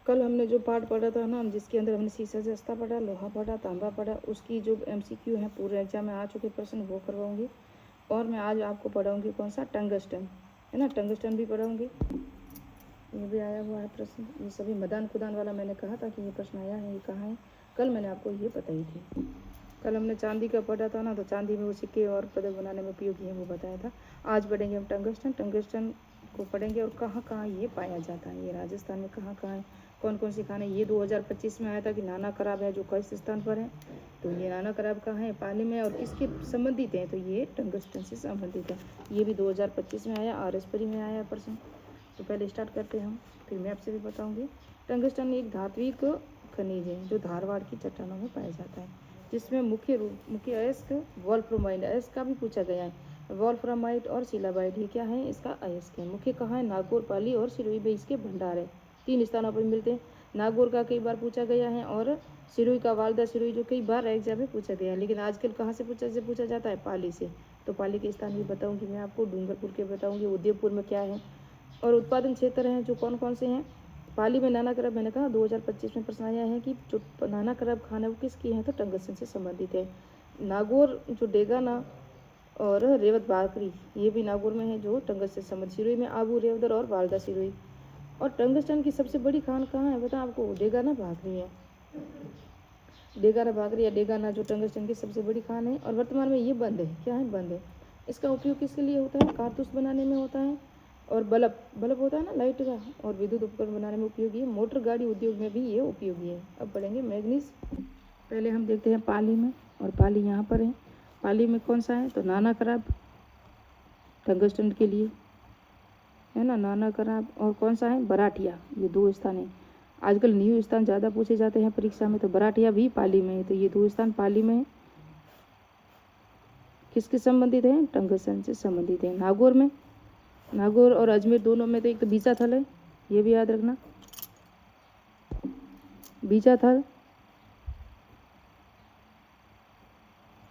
कल हमने जो पार्ट पढ़ा था ना, जिसके अंदर हमने सीसा जस्ता पढ़ा, लोहा पढ़ा, तांबा पढ़ा, उसकी जो MCQ है पूरे एग्जाम में आ चुके प्रश्न वो करवाऊंगी। और मैं आज आपको पढ़ाऊंगी कौन सा, टंगस्टन, है ना, टंगस्टन भी पढ़ाऊंगी। ये भी आया हुआ है प्रश्न, ये सभी मदान खुदान वाला मैंने कहा था कि ये प्रश्न आया है, ये कहाँ है, कल मैंने आपको ये बताई थी। कल हमने चांदी का पढ़ा था ना, तो चांदी में वो सिक्के और पदक बनाने में उपयोगी है वो बताया था। आज पढ़ेंगे हम टंगस्टन। टंगस्टन को पढ़ेंगे और कहाँ कहाँ ये पाया जाता है, ये राजस्थान में कहाँ कहाँ है, कौन कौन सी खान है। ये 2025 में आया था कि नाना कराब है जो किस स्थान पर है, तो ये नाना कराब कहाँ है, पाली में, और किसके संबंधित है, तो ये टंगस्टन से संबंधित है। ये भी 2025 में आया, RS परी में आया प्रश्न। तो पहले स्टार्ट करते हैं हम, फिर मैं आपसे भी बताऊंगी। टंगस्टन एक धात्विक खनिज है जो धारवाड़ की चट्टानों में पाया जाता है, जिसमें मुख्य अयस्क वोल्फ्रामाइट, अयस्क का भी पूछा गया है, वोल्फ्रामाइट और सिलाबाइट, ये क्या है, इसका अयस्क है। मुख्य कहाँ है, नागौर, पाली और सिरोही में इसके भंडार है। 3 स्थानों पर मिलते हैं। नागौर का कई बार पूछा गया है, और सिरोही का वालदा सिरोही जो कई बार एग्जाम में पूछा गया है, लेकिन आजकल कहाँ से पूछा जाता है, पाली से। तो पाली के स्थान भी बताऊंगी मैं आपको, डूंगरपुर के बताऊंगी, उदयपुर में क्या है, और उत्पादन क्षेत्र हैं जो कौन कौन से हैं। पाली में नाना करब, मैंने कहा 2025 में प्रश्न आया है कि जो नाना करब खान है वो किसकी है, तो टंगस्टन से संबंधित है। नागौर जो डेगाना और रेवत बाकरी, ये भी नागौर में है जो टंगस्टन से संबंधित। सिरोही में आबू रेवदर और वालदा सिरोही। और टंगस्टन की सबसे बड़ी खान कहाँ है बता आपको, डेगाना भाकरी है। डेगाना भाकरी या डेगाना जो टंगस्टन की सबसे बड़ी खान है, और वर्तमान में ये बंद है। क्या है, बंद है। इसका उपयोग किसके लिए होता है, कारतूस बनाने में होता है, और बल्ब होता है ना लाइट का, और विद्युत उपकरण बनाने में उपयोगी है। मोटर गाड़ी उद्योग में भी ये उपयोगी है। अब पढ़ेंगे मैग्नीज। पहले हम देखते हैं पाली में, और पाली यहाँ पर है। पाली में कौन सा है, तो नाना कराब टंगस्टन के लिए, है ना, नाना कराब, और कौन सा है, बराटिया। ये 2 स्थान है। आजकल न्यू स्थान ज़्यादा पूछे जाते हैं परीक्षा में, तो बराटिया भी पाली में है। तो ये 2 स्थान पाली में है। किसके संबंधित है, टंगस्टन से संबंधित है। नागौर में, नागौर और अजमेर दोनों में तो एक तो बीचा थल है, ये भी याद रखना, बीचा थल,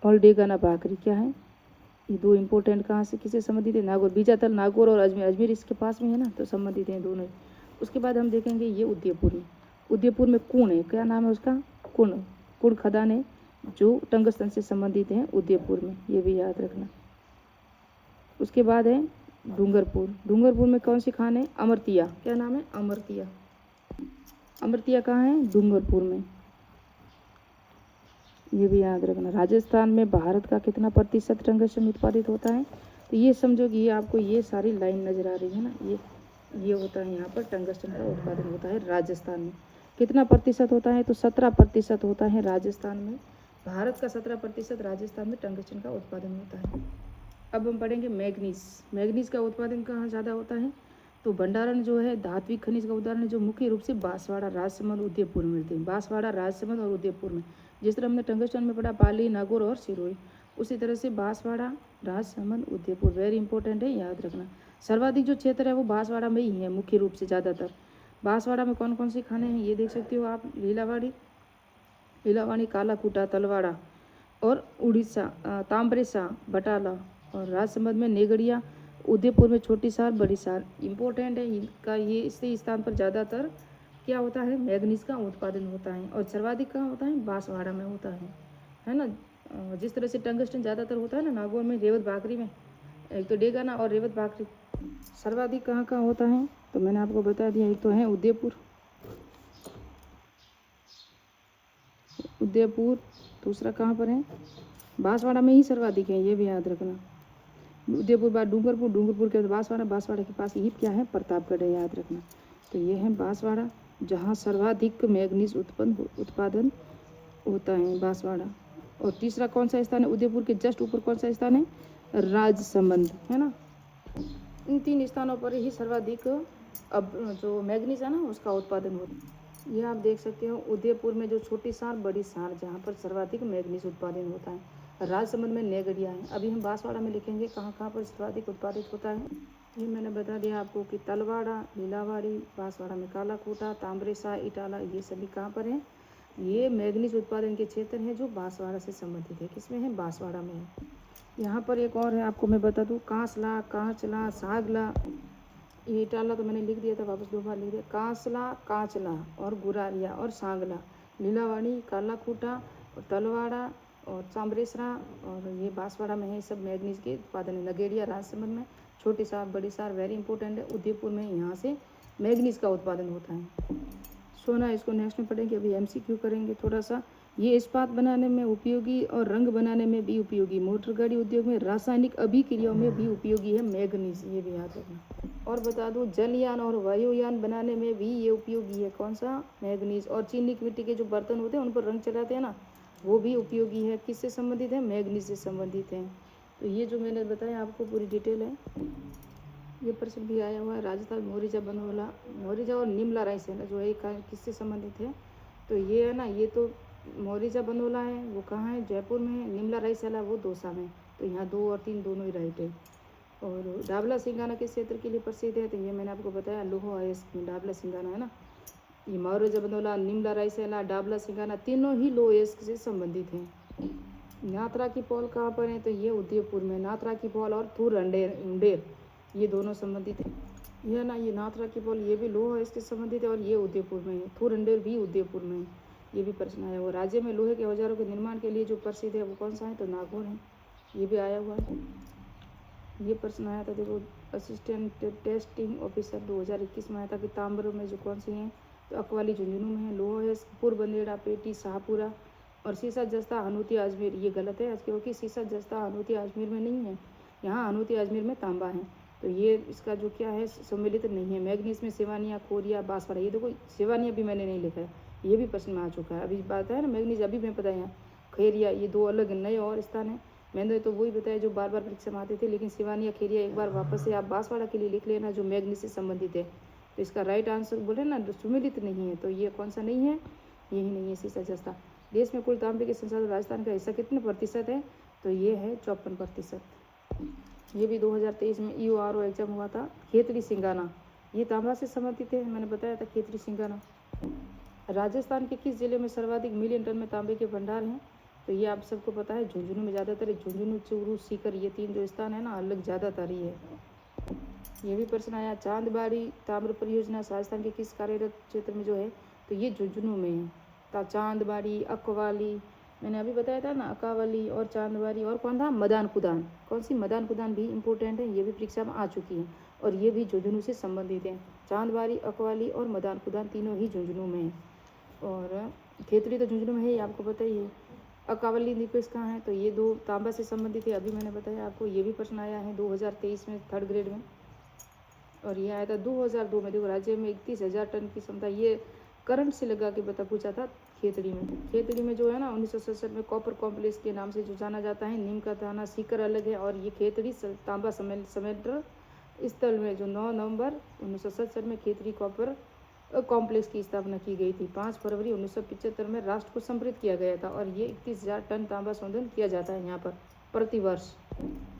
और डेगाना भाकरी क्या है, ये 2 इंपॉर्टेंट कहाँ से किससे संबंधित है, नागौर, बीजा थल, नागौर और अजमेर, अजमेर इसके पास में है ना, तो संबंधित हैं दोनों। उसके बाद हम देखेंगे ये उदयपुर में। उदयपुर में कुण है, क्या नाम है उसका, कुण खदान है जो टंगस्टन से संबंधित हैं उदयपुर में, ये भी याद रखना। उसके बाद है डूंगरपुर। डूंगरपुर में कौन सी खान है, अमरतिया, क्या नाम है, अमरतिया। अमरतिया कहाँ है, डूंगरपुर में, ये भी याद रखना। राजस्थान में भारत का कितना प्रतिशत टंगस्टन उत्पादित होता है, तो ये समझो कि ये आपको ये सारी लाइन नजर आ रही है ना, ये होता है यहाँ पर टंगस्टन का उत्पादन होता है राजस्थान में। कितना प्रतिशत होता है, तो 17% होता है राजस्थान में। भारत का 17%, राजस्थान में टंगस्टन का उत्पादन होता है। अब हम पढ़ेंगे मैग्नीज। मैग्नीज का उत्पादन कहाँ ज़्यादा होता है, तो भंडारण जो है धात्विक खनिज का उदाहरण जो मुख्य रूप से बांसवाड़ा, राजसमंद, उदयपुर में मिलते हैं। बांसवाड़ा, राजसमंद और उदयपुर में, जिस तरह हमने टंगस्टन में पढ़ा पाली, नागौर और सिरोही, उसी तरह से बांसवाड़ा, राजसमंद, उदयपुर वेरी इंपॉर्टेंट है, याद रखना। सर्वाधिक जो क्षेत्र है वो बांसवाड़ा में ही है, मुख्य रूप से ज़्यादातर। बांसवाड़ा में कौन कौन सी खाने हैं ये देख सकते हो आप, लीलावाड़ी, लीलावाड़ी, कालाकूटा, तलवाड़ा, और उड़ीसा ताम्बरेसा, बटाला, और राजसमंद में नेगड़िया, उदयपुर में छोटी सार, बड़ी सार। इम्पोर्टेंट है इनका, ये इसी स्थान पर ज़्यादातर क्या होता है, मैग्नीज का उत्पादन होता है, और सर्वाधिक कहाँ होता है, बांसवाड़ा में होता है ना। जिस तरह से टंगस्टन ज़्यादातर होता है ना नागौर में, रेवत भाकरी में, एक तो डेगाना और रेवत भाकरी। सर्वाधिक कहाँ कहाँ होता है, तो मैंने आपको बता दिया, एक तो है उदयपुर, उदयपुर, दूसरा कहाँ पर है, बांसवाड़ा में ही सर्वाधिक है, ये भी याद रखना। उदयपुर बाद डूंगरपुर, डूंगरपुर के बाद बांसवाड़ा, बांसवाड़ा के पास ही क्या है, प्रतापगढ़ है, याद रखना। तो ये है बांसवाड़ा, जहाँ सर्वाधिक मैग्नीज उत्पादन होता है, बांसवाड़ा। और तीसरा कौन सा स्थान है, उदयपुर के जस्ट ऊपर कौन सा स्थान है, राजसमंद, है ना। इन 3 स्थानों पर ही सर्वाधिक अब जो मैग्नीज है ना उसका उत्पादन होता है। ये आप देख सकते हो, उदयपुर में जो छोटी सार, बड़ी सार, जहाँ पर सर्वाधिक मैग्नीज उत्पादन होता है। राजसमंद में नेगड़िया है। अभी हम बांसवाड़ा में लिखेंगे कहाँ कहाँ पर सर्वाधिक उत्पादित होता है। ये मैंने बता दिया आपको कि तलवाड़ा, लीलावाड़ी, बांसवाड़ा में कालाकूटा, ताम्बरेसा, इटाला, ये सभी कहाँ पर हैं, ये मैग्नीज उत्पादन के क्षेत्र हैं जो बांसवाड़ा से संबंधित है। किसमें है, बांसवाड़ा में है। यहाँ पर एक और है, आपको मैं बता दूँ, कांसला, कांचला, सागला, ये इटाला तो मैंने लिख दिया था, वापस 2 बार लिख दिया। कांसला, कांचला और गुरारिया और सांगला, लीलावाड़ी, कालाकूटा और तलवाड़ा और चांबरेसरा और ये बांसवाड़ा में है। सब मैग्नीज के उत्पादन है। नगेड़िया राजसमंद में, छोटी सार, बड़ी सार वेरी इंपॉर्टेंट है। उदयपुर में यहाँ से मैग्नीज का उत्पादन होता है। सोना इसको नेक्स्ट में पढ़ेंगे, अभी MCQ करेंगे थोड़ा सा। ये इस्पात बनाने में उपयोगी और रंग बनाने में भी उपयोगी, मोटर गाड़ी उद्योग में रासायनिक अभिक्रियाओं में भी उपयोगी है मैग्नीज, ये भी याद रखना। और बता दूं जलयान और वायुयान बनाने में भी ये उपयोगी है। कौन सा? मैग्नीज। और चीनी की मिट्टी के जो बर्तन होते हैं उन पर रंग चढ़ाते हैं ना, वो भी उपयोगी है। किससे संबंधित है? मैग्नीज से संबंधित है। तो ये जो मैंने बताया आपको पूरी डिटेल है। ये प्रश्न भी आया हुआ है, राजस्थान मोरिजा बनोला, मोरिजा और निमला राइस है ना जो है किससे संबंधित है? तो ये है ना, ये तो मोरिजा बनोला है वो कहाँ है? जयपुर में है। निमला राइस है वो दौसा में। तो यहाँ 2 और 3 दोनों ही राइट है। और डाबला सिंगाना किस क्षेत्र के लिए प्रसिद्ध है? तो ये मैंने आपको बताया लोहो अयस्क में डाबला सिंगाना है ना। ये मोरिजा बनोला, निमला राइस है, डाबला सिंगाना तीनों ही लोह अयस्क से संबंधित हैं। नाथरा की पॉल कहाँ पर है? तो ये उदयपुर में। नाथरा की पॉल और थूर उंडेर ये दोनों संबंधित है। यह ना, ये नाथरा की पॉल ये भी लोहा इससे संबंधित है और ये उदयपुर में है। थूर उंडेर भी उदयपुर में है। ये भी प्रश्न आया हुआ। राज्य में लोहे के औजारों के निर्माण के लिए जो प्रसिद्ध है वो कौन सा है? तो नागौर है। ये भी आया हुआ है। ये प्रश्न आया था, देखो असिस्टेंट टेस्टिंग ऑफिसर 2021 में आया था कि तांबर में जो कौन सी हैं? तो अकवाली झुंझुनू में है। लोहा है पोरबंदेड़ा, पेटी, शाहपुरा और सीसा जस्ता हनूती अजमेर। ये गलत है आज क्योंकि सीसा जस्ता हनूती अजमेर में नहीं है। यहाँ हनूती अजमेर में तांबा है। तो ये इसका जो क्या है सम्मिलित नहीं है। मैग्नीज में सिवानिया, खोरिया, बांसवाड़ा। ये देखो सिवानिया भी मैंने नहीं लिखा है, ये भी प्रश्न में आ चुका है। अभी बात है ना मैग्नीज, अभी मैं पता है यहाँ खेरिया, ये 2 अलग नए और स्थान है। मैंने तो वही बताया जो बार बार परीक्षा में आते थे, लेकिन सिवानिया, खेरिया एक बार वापस से आप बांसवाड़ा के लिए लिख लेना जो मैग्नीज से संबंधित है। तो इसका राइट आंसर बोले ना सुमिलित नहीं है, तो ये कौन सा नहीं है? यही नहीं है, सीसा जस्ता। देश में कुल तांबे के संसाधन राजस्थान का हिस्सा कितने प्रतिशत है? तो ये है 54%। ये भी 2023 में EORO एग्जाम हुआ था। खेतड़ी सिंगाना ये तांबा से संबंधित है, मैंने बताया था खेतड़ी सिंगाना। राजस्थान के किस जिले में सर्वाधिक मिलियन टन में तांबे के भंडार हैं? तो ये आप सबको पता है झुंझुनू में ज़्यादातर है। झुंझुनू, चूरू, सीकर ये 3 जो स्थान है ना अलग ज़्यादातर ही है। ये भी प्रश्न आया, चांदबाड़ी ताम्र परियोजना राजस्थान के किस कार्यरत क्षेत्र में जो है? तो ये झुंझुनू में है। चांदबाड़ी, अकवाली मैंने अभी बताया था ना, अकावली और चांदबाड़ी और कौन था? मदान कुदान। कौन सी? मदान कुदान भी इम्पोर्टेंट है, ये भी परीक्षा में आ चुकी है और ये भी झुंझुनू से संबंधित है। चांदबाड़ी, अकवाली और मदान कुदान तीनों ही झुंझुनू में है। और खेतड़ी तो झुंझुनू में है, ये आपको पता ही है। अकावली निपेश कहाँ है? तो ये 2 तांबा से संबंधित है, अभी मैंने बताया आपको। ये भी प्रश्न आया है 2023 में 3rd ग्रेड में। और ये आया था 2002 में। देखो राज्य में 31,000 टन की क्षमता, ये करंट से लगा के पूछा था खेतड़ी में। खेतड़ी में जो है ना 1967 में कॉपर कॉम्प्लेक्स के नाम से जो जाना जाता है। नीम का दाना, सीकर अलग है। और ये खेतड़ी तांबा समेट स्थल में जो 9 नवंबर 1967 में खेतड़ी कॉपर कॉम्प्लेक्स की स्थापना की गई थी। 5 फरवरी 1975 में राष्ट्र को समर्पित किया गया था। और ये 31,000 टन तांबा शोधन किया जाता है यहाँ पर प्रति वर्ष।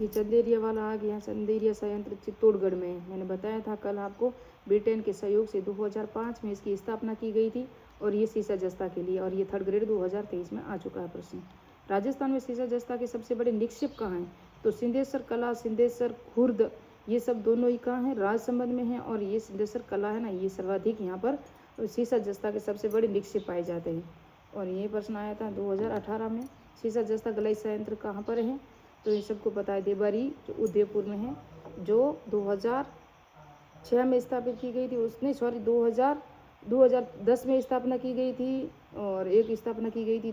ये चंदेरिया वाला आ गया। चंदेरिया संयंत्र चित्तौड़गढ़ में है। मैंने बताया था कल आपको, ब्रिटेन के सहयोग से 2005 में इसकी स्थापना की गई थी और ये सीसा जस्ता के लिए। और ये 3rd ग्रेड 2023 में आ चुका है प्रश्न। राजस्थान में सीसा जस्ता के सबसे बड़े निक्षेप कहाँ हैं? तो सिंधेश्वर कला, सिंधेश्वर खुर्द ये सब दोनों ही कहाँ हैं? राजसमंद में है। और ये सिंधेश्वर कला है ना, ये सर्वाधिक यहाँ पर सीसा जस्ता के सबसे बड़े निक्षेप पाए जाते हैं। और ये प्रश्न आया था 2018 में, सीसा जस्ता गलाई संयंत्र कहाँ पर है? तो ये सबको पता है, देबारी जो उदयपुर में है, जो 2006 में स्थापित की गई थी। उसने 2010 में स्थापना की गई थी और एक स्थापना की गई थी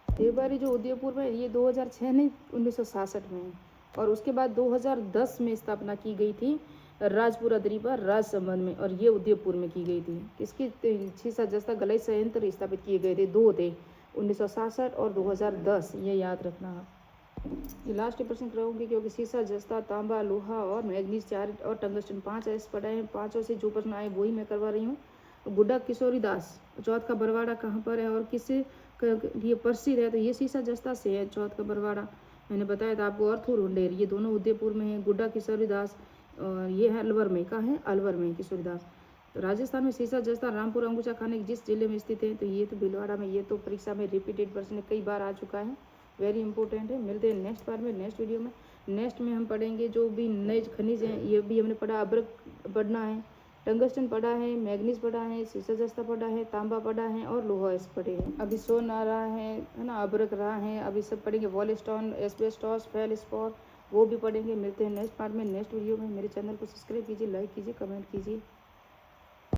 देबारी जो उदयपुर में, ये 2006 नहीं 1967 में है। और उसके बाद 2010 में स्थापना की गई थी राजपुरा दरीबा राजसमंद में, और ये उदयपुर में की गई थी। किसकी? सीसा जस्ता गलाई संयंत्र स्थापित किए गए थे, 2 थे, 1967 और 2010, ये याद रखना आप। ये लास्ट प्रश्न कराऊंगी क्योंकि सीसा जस्ता, तांबा, लोहा और मैग्नीज 4 और टंगस्टन 5 ऐसे पढ़ाए हैं। 5 से जो प्रश्न आए वही मैं करवा रही हूँ। गुड्डा किशोरी दास चौथ का बरवाड़ा कहाँ पर है और किससे ये प्रसिद्ध है? तो ये सीसा जस्ता से है चौथ का बरवाड़ा, मैंने बताया था आपको। और थूर उंडेर ये दोनों उदयपुर में है। गुड्डा किशोरी दास और ये है अलवर में। कहाँ है? अलवर में किशोरी दास। तो राजस्थान में सीसा जस्ता रामपुर अंगूठा खाने जिस जिले में स्थित है, तो ये तो भीलवाड़ा में। ये तो परीक्षा में रिपीटेड प्रश्न कई बार आ चुका है, वेरी इंपॉर्टेंट है। मिलते हैं नेक्स्ट बार में, नेक्स्ट वीडियो में। नेक्स्ट में हम पढ़ेंगे जो भी नए खनिज हैं, ये भी हमने पढ़ा। अब्रक पढ़ना है, टंगस्टन पढ़ा है, मैग्नीज पढ़ा है, सीसा जस्ता पढ़ा है, तांबा पढ़ा है और लोहा पढ़े हैं। अभी सोन आ रहा है ना, अब्रक रहा है, अभी सब पढ़ेंगे। वॉलस्टोन, एस्बेस्टॉस, फेलस्पॉर, वो भी पढ़ेंगे। मिलते हैं नेक्स्ट पार्ट में, नेक्स्ट वीडियो में। मेरे चैनल को सब्सक्राइब कीजिए, लाइक कीजिए, कमेंट कीजिए।